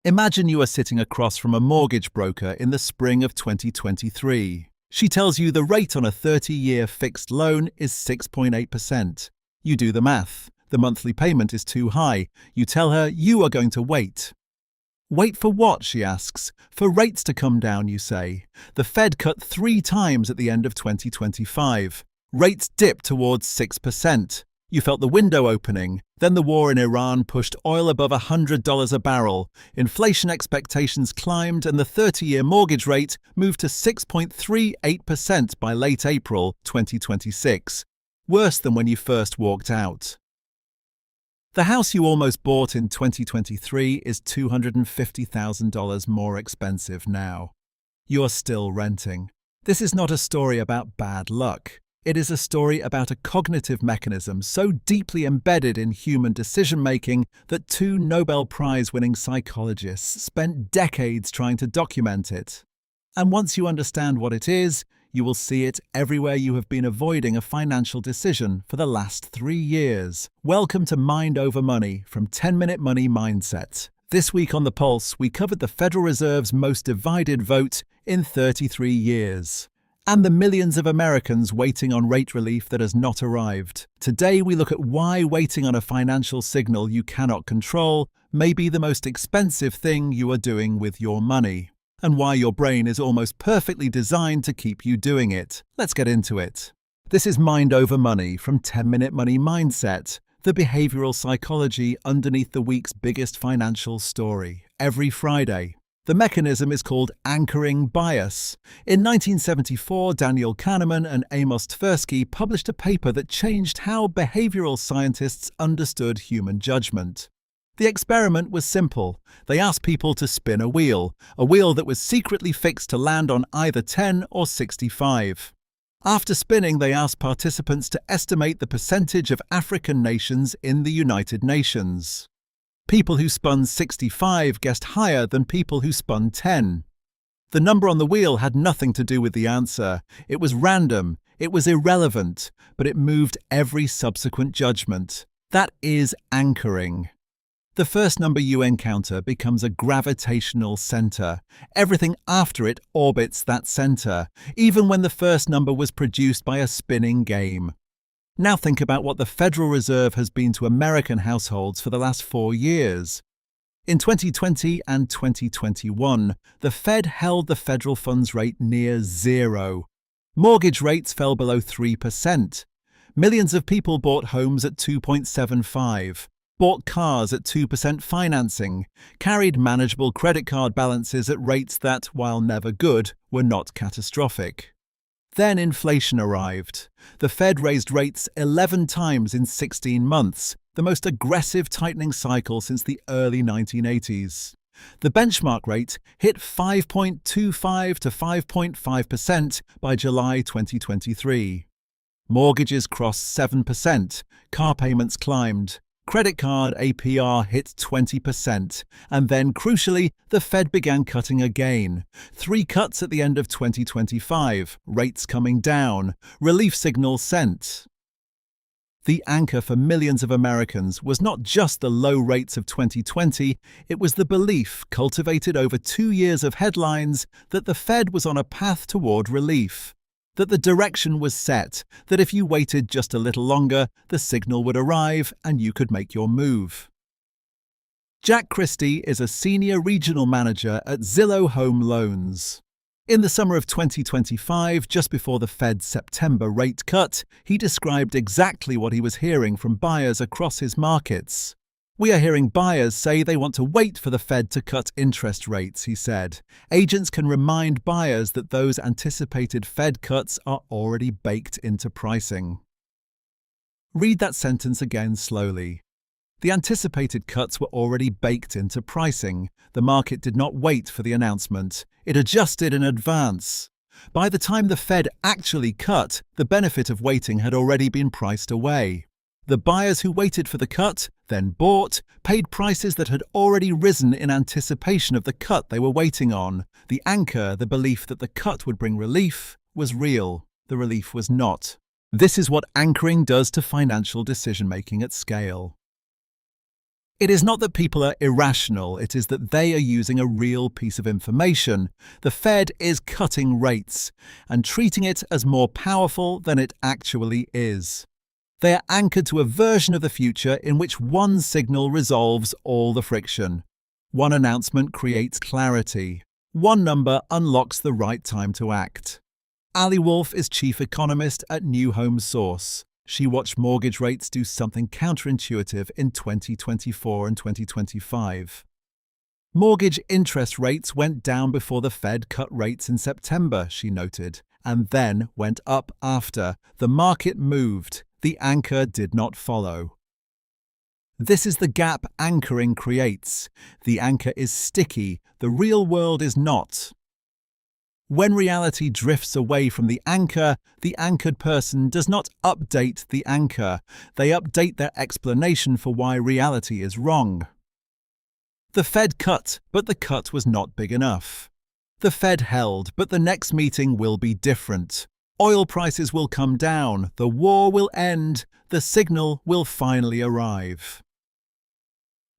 Imagine you are sitting across from a mortgage broker in the spring of 2023. She tells you the rate on a 30-year fixed loan is 6.8%. You do the math. The monthly payment is too high. You tell her you are going to wait. Wait for what, she asks. For rates to come down, you say. The Fed cut 3 times at the end of 2025. Rates dipped towards 6%. You felt the window opening. Then the war in Iran pushed oil above $100 a barrel. Inflation expectations climbed and the 30-year mortgage rate moved to 6.38% by late April 2026. Worse than when you first walked out. The house you almost bought in 2023 is $250,000 more expensive now. You're still renting. This is not a story about bad luck. It is a story about a cognitive mechanism so deeply embedded in human decision-making that 2 Nobel Prize-winning psychologists spent decades trying to document it. And once you understand what it is, you will see it everywhere you have been avoiding a financial decision for the last 3 years. Welcome to Mind Over Money from 10-Minute Money Mindset. This week on The Pulse, we covered the Federal Reserve's most divided vote in 33 years. And the millions of Americans waiting on rate relief that has not arrived. Today we look at why waiting on a financial signal you cannot control may be the most expensive thing you are doing with your money, and why your brain is almost perfectly designed to keep you doing it. Let's get into it. This is Mind Over Money from 10-Minute Money Mindset, the behavioral psychology underneath the week's biggest financial story, every Friday. The mechanism is called anchoring bias. In 1974, Daniel Kahneman and Amos Tversky published a paper that changed how behavioral scientists understood human judgment. The experiment was simple. They asked people to spin a wheel that was secretly fixed to land on either 10 or 65. After spinning, they asked participants to estimate the percentage of African nations in the United Nations. People who spun 65 guessed higher than people who spun 10. The number on the wheel had nothing to do with the answer. It was random, it was irrelevant, but it moved every subsequent judgment. That is anchoring. The first number you encounter becomes a gravitational center. Everything after it orbits that center, even when the first number was produced by a spinning game. Now think about what the Federal Reserve has been to American households for the last 4 years. In 2020 and 2021, the Fed held the federal funds rate near zero. Mortgage rates fell below 3%. Millions of people bought homes at 2.75%, bought cars at 2% financing, carried manageable credit card balances at rates that, while never good, were not catastrophic. Then inflation arrived. The Fed raised rates 11 times in 16 months, the most aggressive tightening cycle since the early 1980s. The benchmark rate hit 5.25 to 5.5% by July 2023. Mortgages crossed 7%, car payments climbed. Credit card APR hit 20%, and then, crucially, the Fed began cutting again. 3 cuts at the end of 2025, rates coming down, relief signals sent. The anchor for millions of Americans was not just the low rates of 2020, it was the belief, cultivated over 2 years of headlines, that the Fed was on a path toward relief. That the direction was set, that if you waited just a little longer, the signal would arrive and you could make your move. Jack Christie is a senior regional manager at Zillow Home Loans. In the summer of 2025, just before the Fed's September rate cut, he described exactly what he was hearing from buyers across his markets. "We are hearing buyers say they want to wait for the Fed to cut interest rates," he said. "Agents can remind buyers that those anticipated Fed cuts are already baked into pricing." Read that sentence again slowly. The anticipated cuts were already baked into pricing. The market did not wait for the announcement. It adjusted in advance. By the time the Fed actually cut, the benefit of waiting had already been priced away. The buyers who waited for the cut, then bought, paid prices that had already risen in anticipation of the cut they were waiting on. The anchor, the belief that the cut would bring relief, was real. The relief was not. This is what anchoring does to financial decision-making at scale. It is not that people are irrational, it is that they are using a real piece of information. The Fed is cutting rates and treating it as more powerful than it actually is. They are anchored to a version of the future in which one signal resolves all the friction. One announcement creates clarity. One number unlocks the right time to act. Ali Wolf is chief economist at New Home Source. She watched mortgage rates do something counterintuitive in 2024 and 2025. Mortgage interest rates went down before the Fed cut rates in September, she noted, and then went up after. The market moved. The anchor did not follow. This is the gap anchoring creates. The anchor is sticky. The real world is not. When reality drifts away from the anchored person does not update the anchor. They update their explanation for why reality is wrong. The Fed cut, but the cut was not big enough. The Fed held, but the next meeting will be different. Oil prices will come down. The war will end. The signal will finally arrive.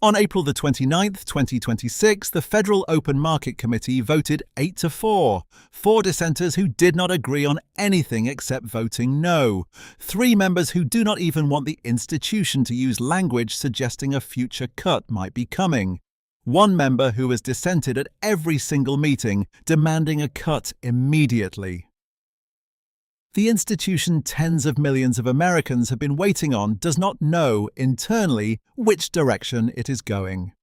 On April the 29th, 2026, the Federal Open Market Committee voted 8-4. 4 dissenters who did not agree on anything except voting no. 3 members who do not even want the institution to use language suggesting a future cut might be coming. 1 member who has dissented at every single meeting, demanding a cut immediately. The institution tens of millions of Americans have been waiting on does not know, internally, which direction it is going.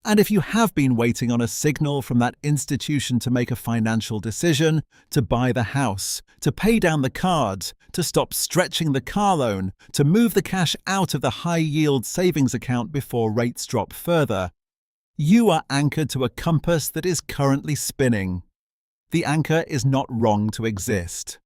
And if you have been waiting on a signal from that institution to make a financial decision, to buy the house, to pay down the cards, to stop stretching the car loan, to move the cash out of the high-yield savings account before rates drop further, you are anchored to a compass that is currently spinning. The anchor is not wrong to exist.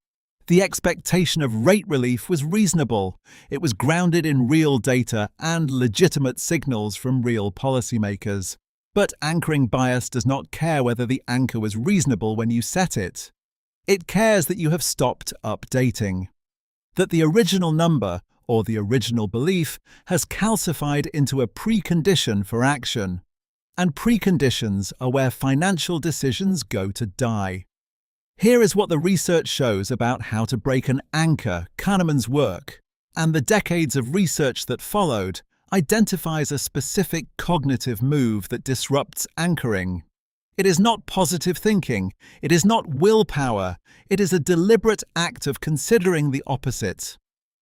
The expectation of rate relief was reasonable. It was grounded in real data and legitimate signals from real policymakers. But anchoring bias does not care whether the anchor was reasonable when you set it. It cares that you have stopped updating. That the original number, or the original belief, has calcified into a precondition for action. And preconditions are where financial decisions go to die. Here is what the research shows about how to break an anchor. Kahneman's work, and the decades of research that followed, identifies a specific cognitive move that disrupts anchoring. It is not positive thinking. It is not willpower. It is a deliberate act of considering the opposite.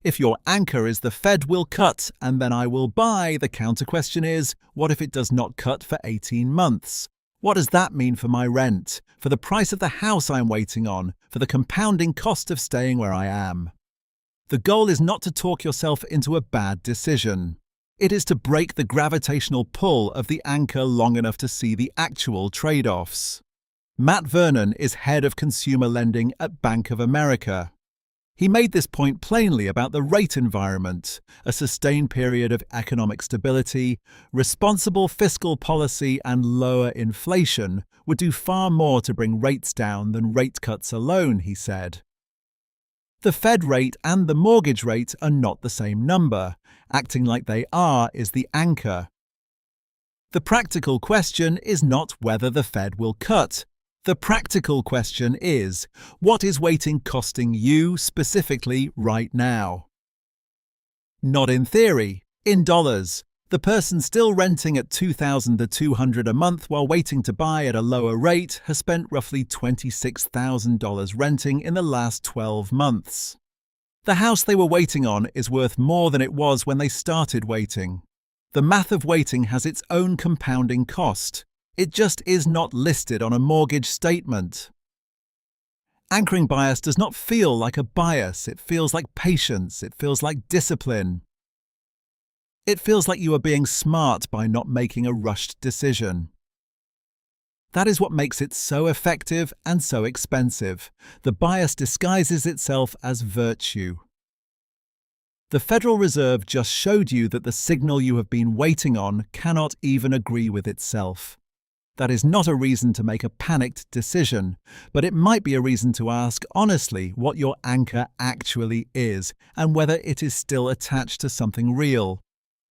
If your anchor is the Fed will cut and then I will buy, the counter question is, what if it does not cut for 18 months? What does that mean for my rent, for the price of the house I'm waiting on, for the compounding cost of staying where I am? The goal is not to talk yourself into a bad decision. It is to break the gravitational pull of the anchor long enough to see the actual trade-offs. Matt Vernon is head of consumer lending at Bank of America. He made this point plainly about the rate environment. A sustained period of economic stability, responsible fiscal policy, and lower inflation would do far more to bring rates down than rate cuts alone, he said. The Fed rate and the mortgage rate are not the same number. Acting like they are is the anchor. The practical question is not whether the Fed will cut. The practical question is, what is waiting costing you specifically right now? Not in theory, in dollars. The person still renting at $2,200 a month while waiting to buy at a lower rate has spent roughly $26,000 renting in the last 12 months. The house they were waiting on is worth more than it was when they started waiting. The math of waiting has its own compounding cost. It just is not listed on a mortgage statement. Anchoring bias does not feel like a bias. It feels like patience. It feels like discipline. It feels like you are being smart by not making a rushed decision. That is what makes it so effective and so expensive. The bias disguises itself as virtue. The Federal Reserve just showed you that the signal you have been waiting on cannot even agree with itself. That is not a reason to make a panicked decision, but it might be a reason to ask honestly what your anchor actually is and whether it is still attached to something real.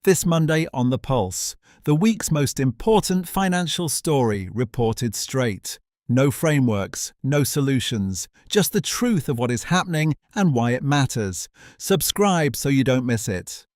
This Monday on The Pulse, the week's most important financial story reported straight. No frameworks, no solutions, just the truth of what is happening and why it matters. Subscribe so you don't miss it.